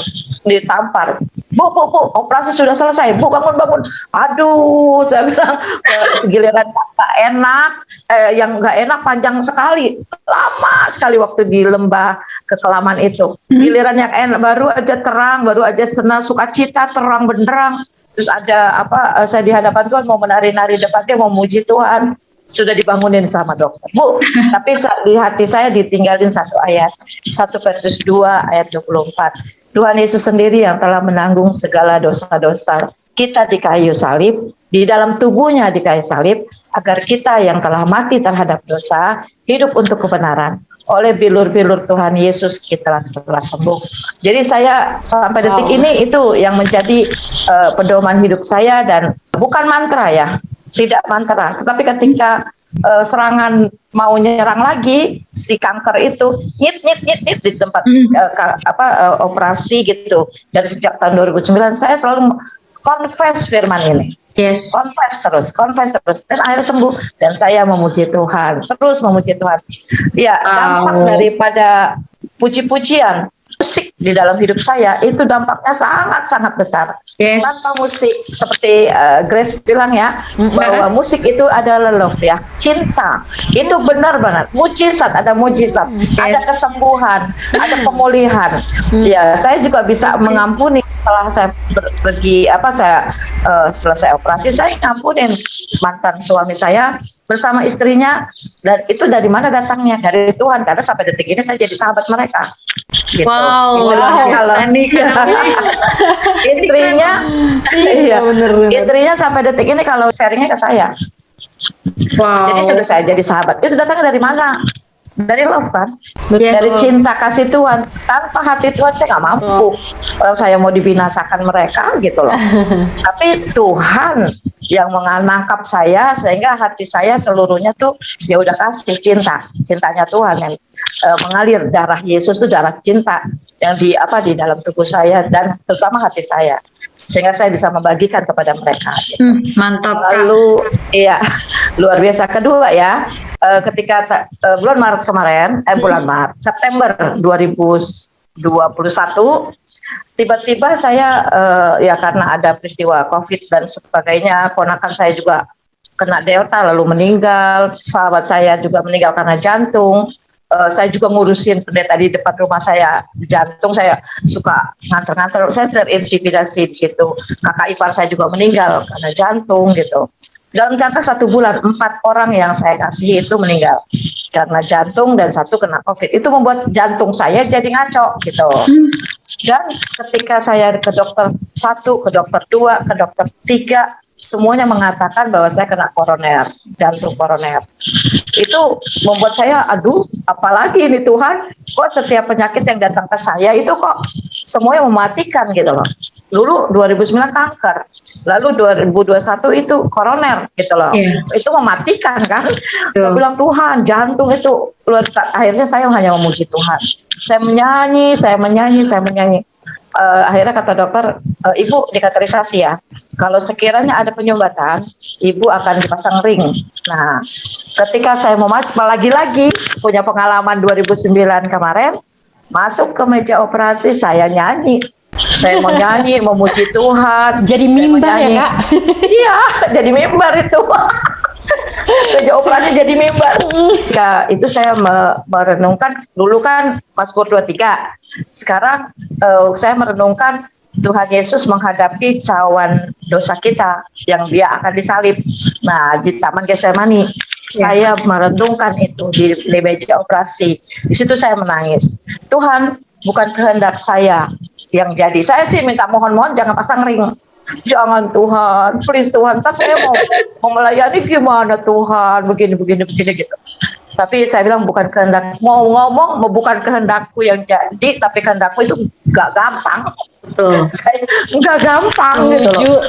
S2: ditampar. Bu, operasi sudah selesai. Bu, bangun. Aduh, saya bilang, giliran nggak enak, yang nggak enak panjang sekali, lama sekali waktu di lembah kekelaman itu. Giliran yang enak, baru aja terang, baru aja senang, sukacita, terang benderang. Terus ada saya di hadapan Tuhan mau menari-nari depannya, mau muji Tuhan. Sudah dibangunin sama dokter. Bu, tapi di hati saya ditinggalin satu ayat. 1 Petrus 2 ayat 24. Tuhan Yesus sendiri yang telah menanggung segala dosa-dosa kita di kayu salib, di dalam tubuhnya di kayu salib, agar kita yang telah mati terhadap dosa, hidup untuk kebenaran. Oleh bilur-bilur Tuhan Yesus kita telah sembuh. Jadi saya sampai detik ini itu yang menjadi pedoman hidup saya, dan bukan mantra ya. Tidak mantra, tetapi ketika serangan mau nyerang lagi, si kanker itu nyit di tempat operasi gitu. Dari sejak tahun 2009 saya selalu confess firman ini.
S1: Yes.
S2: Confess terus, dan akhirnya sembuh, dan saya memuji Tuhan, terus memuji Tuhan. Ya, dampak daripada puji-pujian, musik di dalam hidup saya itu dampaknya sangat-sangat besar.
S1: Yes.
S2: Tanpa musik, seperti Grace bilang ya, bahwa musik itu adalah love ya, cinta. Itu benar banget. Mujizat, ada mujizat, ada kesembuhan, ada pemulihan. Ya, saya juga bisa mengampuni setelah saya pergi selesai operasi, saya ngampunin mantan suami saya bersama istrinya, dan itu dari mana datangnya? Dari Tuhan, karena sampai detik ini saya jadi sahabat mereka. Gitu.
S1: Wow, Sani,
S2: istrinya, iya,
S3: bener.
S2: istrinya sampai detik ini kalau sharingnya ke saya.
S1: Wow.
S2: Jadi sudah saya jadi sahabat. Itu datangnya dari mana? Dari love kan?
S1: Yes.
S2: Dari cinta kasih Tuhan. Tanpa hati Tuhan saya nggak mampu. Kalau saya mau dibinasakan mereka gitu loh. Tapi Tuhan yang menangkap saya sehingga hati saya seluruhnya tuh ya udah kasih cinta, cintanya Tuhan yang mengalir. Darah Yesus itu darah cinta yang di dalam tubuh saya dan terutama hati saya, sehingga saya bisa membagikan kepada mereka.
S1: Mantap, Kak.
S2: Lalu iya, luar biasa. Kedua ya, ketika bulan Maret kemarin, September 2021, tiba-tiba saya ya karena ada peristiwa COVID dan sebagainya, ponakan saya juga kena Delta lalu meninggal, sahabat saya juga meninggal karena jantung. Saya juga ngurusin pendeta di depan rumah saya jantung, saya suka nganter-nganter, saya terintimidasi di situ. Kakak ipar saya juga meninggal karena jantung gitu. Dalam jangka 1 bulan 4 orang yang saya kasih itu meninggal karena jantung dan 1 kena COVID. Itu membuat jantung saya jadi ngaco gitu. Dan ketika saya ke dokter 1, ke dokter 2, ke dokter 3, semuanya mengatakan bahwa saya kena koroner, jantung koroner. Itu membuat saya, aduh, apalagi ini Tuhan, kok setiap penyakit yang datang ke saya itu kok semuanya mematikan gitu loh. Dulu 2009 kanker, lalu 2021 itu koroner gitu loh. Itu mematikan kan. Saya bilang Tuhan, jantung itu luar. Akhirnya saya hanya memuji Tuhan. Saya menyanyi. Akhirnya kata dokter, ibu dikateterisasi ya. Kalau sekiranya ada penyumbatan, ibu akan dipasang ring. Nah, ketika saya mau lagi-lagi punya pengalaman 2009 kemarin, masuk ke meja operasi, saya nyanyi. Saya mau nyanyi, memuji Tuhan.
S3: Jadi mimbar ya, Kak?
S2: Iya, jadi mimbar itu. Meja operasi jadi mimbar. Itu saya merenungkan, dulu kan paspor 23. Sekarang saya merenungkan Tuhan Yesus menghadapi cawan dosa kita yang dia akan disalib. Nah, di Taman Getsemani, saya merenungkan itu di meja operasi. Di situ saya menangis. Tuhan, bukan kehendak saya yang jadi. Saya sih minta mohon-mohon jangan pasang ring. Jangan Tuhan, please Tuhan, ntar saya mau melayani gimana Tuhan, begini gitu. Tapi saya bilang bukan kehendak, mau ngomong bukan kehendakku yang jadi, tapi kehendakku itu gak gampang. Saya nggak gampang gitu loh.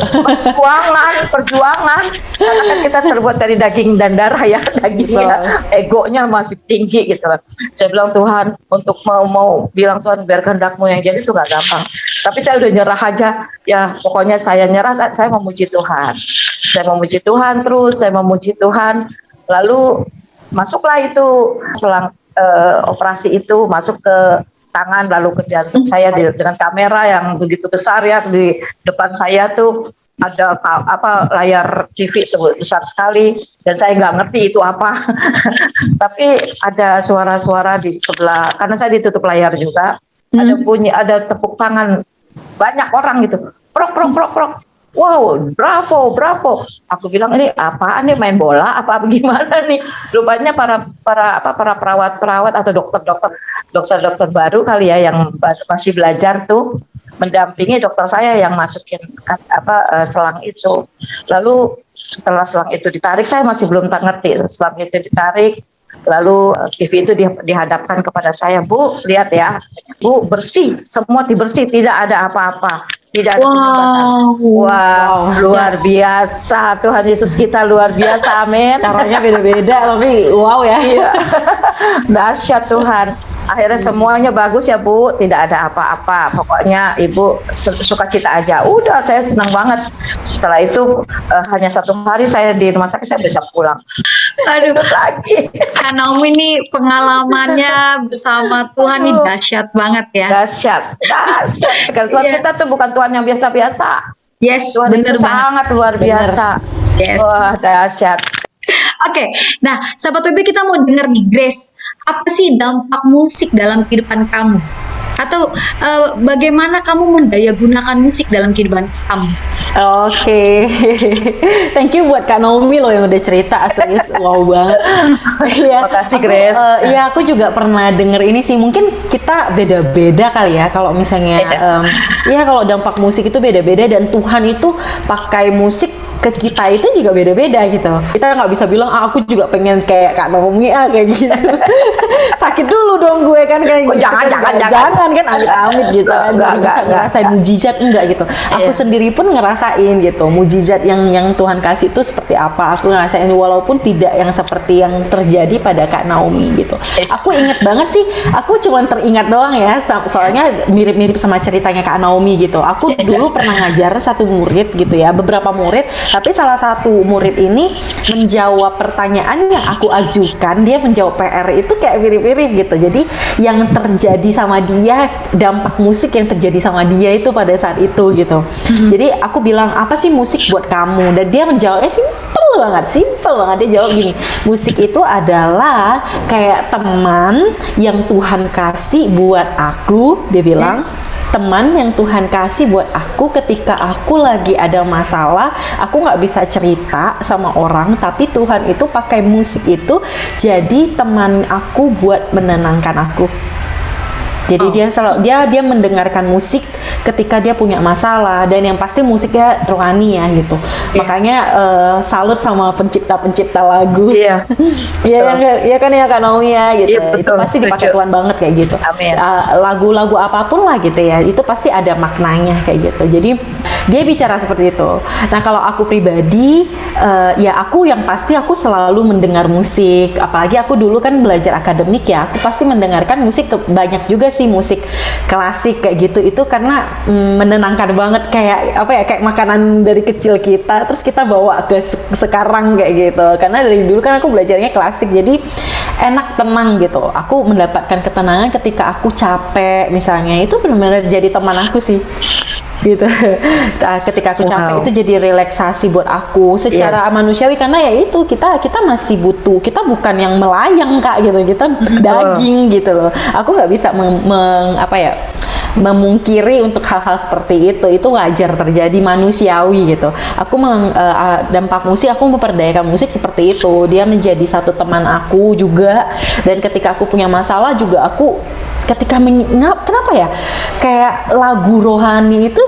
S2: Perjuangan, karena kan kita terbuat dari daging dan darah ya, dagingnya, egonya masih tinggi gitu loh. Saya bilang Tuhan, untuk mau bilang Tuhan biar kehendakmu yang jadi itu nggak gampang. Tapi saya udah nyerah aja, ya pokoknya saya nyerah, saya memuji Tuhan. Saya memuji Tuhan terus, saya memuji Tuhan. Lalu masuklah itu selang operasi itu masuk ke tangan lalu ke jantung saya dengan kamera yang begitu besar ya, di depan saya tuh ada layar TV besar sekali dan saya nggak ngerti itu apa. Tapi ada suara-suara di sebelah, karena saya ditutup layar juga, ada tepuk tangan banyak orang gitu, prok. Wow, bravo. Aku bilang ini apaan nih, main bola apa gimana nih? Rupanya para perawat atau dokter baru kali ya yang masih belajar tuh mendampingi dokter saya yang masukin selang itu. Lalu setelah selang itu ditarik, saya masih belum tak ngerti. Selang itu ditarik, lalu TV itu dihadapkan kepada saya, Bu, lihat ya, Bu, bersih, semua dibersih, tidak ada apa-apa. Tidak ada penyumbatan. Wow, luar biasa. Tuhan Yesus kita luar biasa, amin.
S3: Caranya beda-beda, tapi wow ya.
S2: Iya. Dahsyat Tuhan. Akhirnya semuanya bagus ya Bu, tidak ada apa-apa. Pokoknya Ibu sukacita aja. Udah, saya senang banget. Setelah itu hanya 1 hari saya di rumah sakit, saya bisa pulang.
S1: Aduh,
S2: Ikut lagi.
S1: Kak Naomi ini pengalamannya bersama Tuhan ini dahsyat banget ya.
S2: Dahsyat, dahsyat sekali. Tuhan
S1: Iya.
S2: kita tuh bukan Tuhan yang biasa-biasa.
S1: Yes,
S2: Tuhan itu
S1: bener banget.
S2: sangat luar biasa.
S1: Yes.
S2: Wah, dahsyat.
S1: Oke, nah sahabat WB kita mau denger nih Grace, apa sih dampak musik dalam kehidupan kamu? Atau bagaimana kamu mendayagunakan musik dalam kehidupan kamu?
S3: Oke, thank you buat Kak Naomi loh yang udah cerita, serius wow banget. Iya,
S2: Makasih,
S3: aku,
S2: Grace.
S3: Iya, aku juga pernah denger ini sih. Mungkin kita beda-beda kali ya. Kalau misalnya, ya kalau dampak musik itu beda-beda dan Tuhan itu pakai musik ke kita itu juga beda-beda gitu. Kita nggak bisa bilang aku juga pengen kayak Kak Naomi kayak gitu. Sakit dulu dong gue kan kayak
S2: Oh,
S3: gitu. Jangan kan amit-amit gitu kan. Baru bisa ngerasain mujizat enggak gitu. Aku sendiri pun ngerasain gitu mujizat yang Tuhan kasih itu seperti apa. Aku ngerasain walaupun tidak yang seperti yang terjadi pada Kak Naomi gitu. Aku inget banget sih. Aku cuma teringat doang ya. Soalnya mirip-mirip sama ceritanya Kak Naomi gitu. Aku dulu pernah ngajar satu murid gitu ya. Beberapa murid. Tapi salah satu murid ini menjawab pertanyaan yang aku ajukan, dia menjawab PR itu kayak mirip-mirip gitu. Jadi yang terjadi sama dia, dampak musik yang terjadi sama dia itu pada saat itu gitu. Jadi aku bilang, apa sih musik buat kamu? Dan dia menjawabnya simple banget. Dia jawab gini, musik itu adalah kayak teman yang Tuhan kasih buat aku, dia bilang. Teman yang Tuhan kasih buat aku ketika aku lagi ada masalah, aku nggak bisa cerita sama orang, tapi Tuhan itu pakai musik itu jadi teman aku buat menenangkan aku. Jadi dia mendengarkan musik ketika dia punya masalah, dan yang pasti musiknya rohani ya gitu. Makanya salut sama pencipta lagu.
S2: Iya.
S3: Iya kan ya Kak Naomi ya gitu.
S2: Iya,
S3: Itu
S2: betul,
S3: pasti dipakai
S2: setuju.
S3: Tuhan banget kayak gitu.
S2: Amin.
S3: Lagu-lagu apapun lah gitu ya, itu pasti ada maknanya kayak gitu. Jadi dia bicara seperti itu. Nah kalau aku pribadi, ya aku yang pasti aku selalu mendengar musik. Apalagi aku dulu kan belajar akademik ya, aku pasti mendengarkan musik banyak juga sih musik klasik kayak gitu. Itu karena menenangkan banget, kayak apa ya, kayak makanan dari kecil kita terus kita bawa ke sekarang kayak gitu. Karena dari dulu kan aku belajarnya klasik, jadi enak, tenang gitu. Aku mendapatkan ketenangan ketika aku capek misalnya, itu benar-benar jadi teman aku sih gitu. Ketika aku capek itu jadi relaksasi buat aku secara manusiawi, karena ya itu kita masih butuh, kita bukan yang melayang Kak gitu, kita daging gitu loh. Aku nggak bisa memungkiri untuk hal-hal seperti itu wajar terjadi, manusiawi gitu. Aku dampak musik, aku memperdayakan musik seperti itu. Dia menjadi satu teman aku juga, dan ketika aku punya masalah juga aku kenapa ya, kayak lagu rohani itu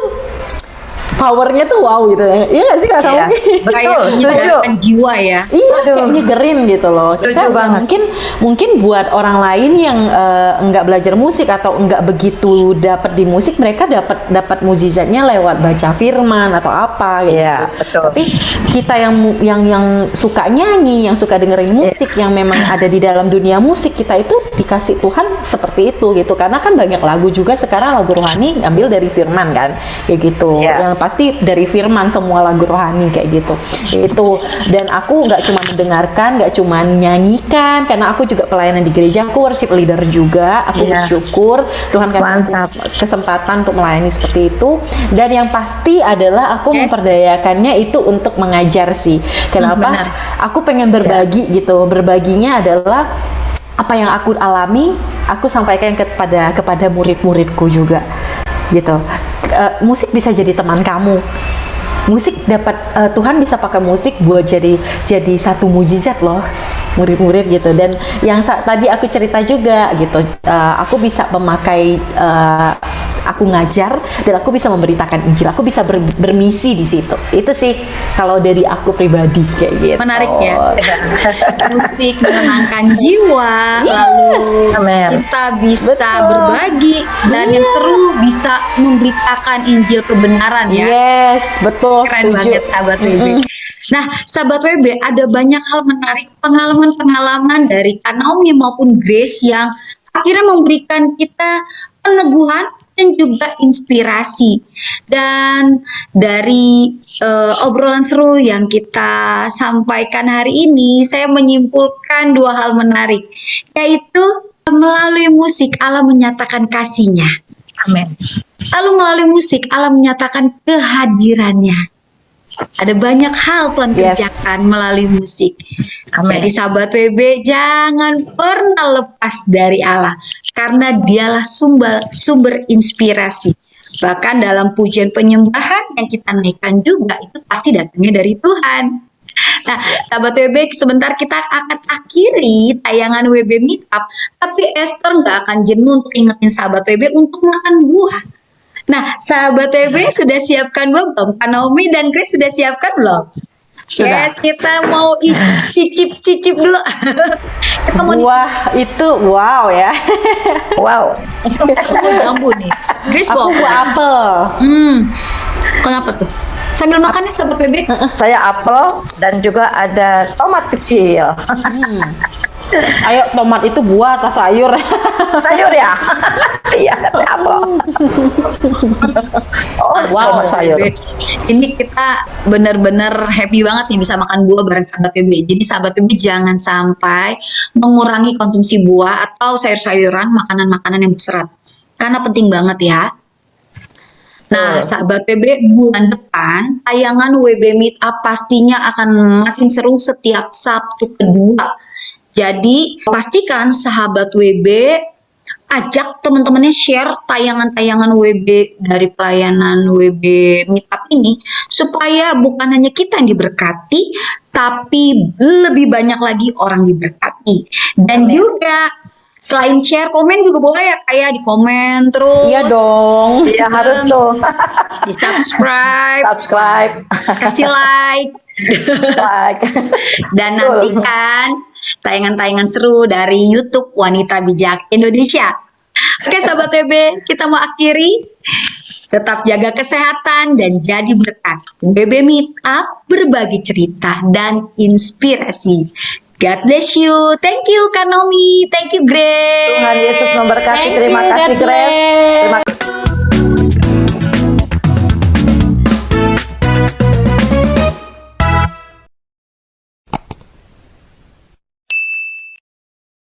S3: powernya tuh wow gitu ya. Iya gak sih Kak
S2: Iya,
S3: Naomi?
S2: betul,
S1: Kayak
S2: setuju.
S1: menyegarkan jiwa ya.
S3: Iya, kayak nyegerin gitu loh.
S2: Setuju
S3: Kita
S2: banget.
S3: mungkin buat orang lain yang enggak belajar musik atau enggak begitu dapat di musik, mereka dapat mukjizatnya lewat baca firman atau apa gitu.
S2: Iya, betul.
S3: Tapi kita yang suka nyanyi, yang suka dengerin musik, yang memang ada di dalam dunia musik, kita itu dikasih Tuhan seperti itu gitu. Karena kan banyak lagu juga sekarang, lagu rohani ambil dari firman kan, kayak gitu.
S2: Iya.
S3: Yang pasti dari firman semua lagu rohani kayak gitu. Itu, dan aku nggak cuma mendengarkan, nggak cuma nyanyikan, karena aku juga pelayanan di gereja, aku worship leader juga. Aku
S2: Iya.
S3: bersyukur Tuhan kasih aku
S2: Mantap.
S3: kesempatan untuk melayani seperti itu. Dan yang pasti adalah aku memperdayakannya itu untuk mengajar sih. Kenapa?
S1: Benar.
S3: Aku pengen berbagi gitu. Berbaginya adalah apa yang aku alami, aku sampaikan kepada murid-muridku juga gitu. Musik bisa jadi teman kamu. Musik Tuhan bisa pakai musik buat jadi satu mujizat loh, murid-murid gitu. Dan yang tadi aku cerita juga gitu, aku bisa memakai aku ngajar dan aku bisa memberitakan Injil, aku bisa bermisi di situ. Itu sih kalau dari aku pribadi kayak gitu.
S1: Menarik ya. Musik menenangkan jiwa,
S3: Yes.
S1: lalu
S2: Amen.
S1: kita bisa
S3: Betul.
S1: berbagi, dan yang seru bisa memberitakan Injil kebenaran ya.
S3: Yes, betul.
S1: Keren
S3: setuju.
S1: banget sahabat WB. Nah, sahabat WB, ada banyak hal menarik, pengalaman-pengalaman dari Kak Naomi maupun Grace yang akhirnya memberikan kita peneguhan dan juga inspirasi. Dan dari obrolan seru yang kita sampaikan hari ini, saya menyimpulkan dua hal menarik, yaitu melalui musik Allah menyatakan kasih-Nya.
S2: Amin.
S1: Lalu melalui musik Allah menyatakan kehadirannya. Ada banyak hal Tuhan
S3: Yes.
S1: kerjakan melalui musik.
S2: Amin.
S1: Jadi sahabat WB, jangan pernah lepas dari Allah, karena dialah sumber inspirasi. Bahkan dalam pujian penyembahan yang kita naikkan juga, itu pasti datangnya dari Tuhan. Nah, sahabat WB, sebentar kita akan akhiri tayangan WB Meetup, tapi Esther nggak akan jenuh untuk ingetin sahabat WB untuk makan buah. Nah, sahabat WB sudah siapkan belum? Kak Naomi dan Grace sudah siapkan belum?
S2: Sudah.
S1: Yes, kita mau cicip dulu. Kita mau
S3: Buah itu wow ya.
S2: Wow.
S1: mau jambu nih. Grace
S3: Aku
S1: mau
S3: buah
S1: apa?
S3: apel.
S1: Kenapa tuh? Sambil makan ya sahabat WB.
S2: Saya apel dan juga ada tomat kecil.
S3: Ayo, tomat itu buah atau sayur?
S2: Sayur ya? Iya, apel. Oh,
S1: Wow,
S2: sama sayur.
S1: WB. Ini kita benar-benar happy banget nih bisa makan buah bareng sahabat WB. Jadi sahabat WB jangan sampai mengurangi konsumsi buah atau sayur-sayuran, makanan-makanan yang berserat. Karena penting banget ya. Nah, sahabat WB, bulan depan tayangan WB Meetup pastinya akan makin seru setiap Sabtu kedua. Jadi pastikan sahabat WB ajak teman-temannya share tayangan-tayangan WB dari pelayanan WB Meetup ini, supaya bukan hanya kita yang diberkati, tapi lebih banyak lagi orang diberkati. Dan juga selain share, komen juga boleh ya, kayak di komen terus,
S3: Iya dong.
S2: Iya, harus tuh.
S1: di subscribe,
S2: Subscribe.
S1: kasih like.
S2: Like.
S1: Dan
S2: Betul.
S1: nantikan tayangan-tayangan seru dari YouTube Wanita Bijak Indonesia. Oke sahabat WB, kita mau akhiri. Tetap jaga kesehatan dan jadi berkat. WB Meetup, berbagi cerita dan inspirasi. God bless you. Thank you Kak Naomi. Thank you Grace.
S2: Tuhan Yesus memberkati.
S3: Thank
S2: Terima
S3: you,
S2: kasih
S3: God
S2: Grace.
S3: bless.
S2: Terima